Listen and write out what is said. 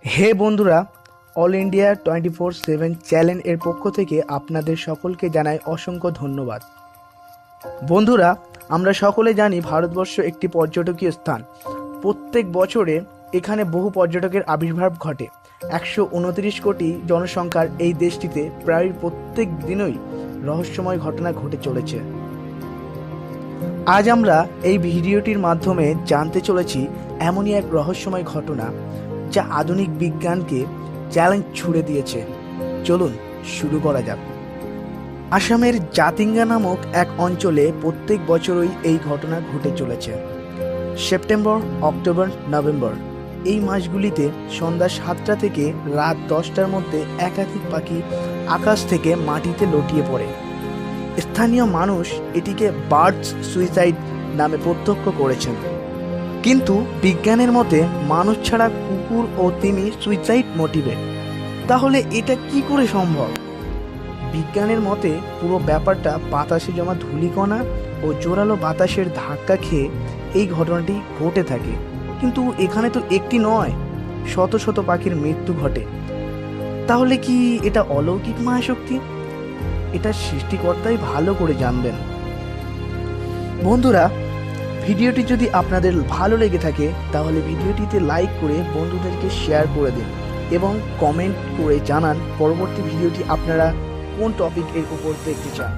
হে বন্ধুরা, all India 24/7 channel এর পক্ষ থেকে আপনাদের সকলকে জানাই অসংখ্য ধন্যবাদ। বন্ধুরা, আমরা সকলে জানি ভারতবর্ষ একটি পর্যটকীয় স্থান। প্রত্যেক বছরে এখানে বহু পর্যটকের আবির্ভাব ঘটে। 129 কোটি জনসংখ্যার এই দেশটিতে প্রায় প্রত্যেক দিনই রহস্যময় ঘটনা ঘটে চলেছে। আজ আমরা এই ভিডিওটির মাধ্যমে জানতে চলেছি এমনই এক রহস্যময় ঘটনা যা আধুনিক বিজ্ঞানকে চ্যালেঞ্জ ছুড়ে দিয়েছে। চলুন শুরু করা যাক। আসামের জাতিঙ্গা নামক এক অঞ্চলে প্রত্যেক বছরই এই ঘটনা ঘটে চলেছে। সেপ্টেম্বর, অক্টোবর, নভেম্বর এই মাসগুলিতে সন্ধ্যা 7টা থেকে রাত 10টার মধ্যে একাধিক পাখি আকাশ থেকে মাটিতে লটিয়ে পড়ে। স্থানীয় মানুষ এটিকে বার্ডস সুইসাইড নামে প্রত্যক্ষ করেছেন। কিন্তু বিজ্ঞানের মতে মানুষ ছাড়া কুকুর ও তিমি সুইসাইড মোটিভে। তাহলে এটা কি করে সম্ভব? বিজ্ঞানের মতে পুরো ব্যাপারটা বাতাসে জমা ধূলিকণা ও জোরালো বাতাসের ধাক্কা খেয়ে এই ঘটনাটি ঘটে থাকে। কিন্তু এখানে তো একটি নয়, শত শত পাখির মৃত্যু ঘটে। তাহলে কি এটা অলৌকিক মায়াশক্তি? এটা সৃষ্টিকর্তাই ভালো করে জানবেন। বন্ধুরা, ভিডিওটি যদি আপনাদের ভালো লেগে থাকে তাহলে ভিডিওটিতে লাইক করে বন্ধুদেরকে শেয়ার করে দিন এবং কমেন্ট করে জানান পরবর্তী ভিডিওটি আপনারা কোন টপিক এর উপর দেখতে চান।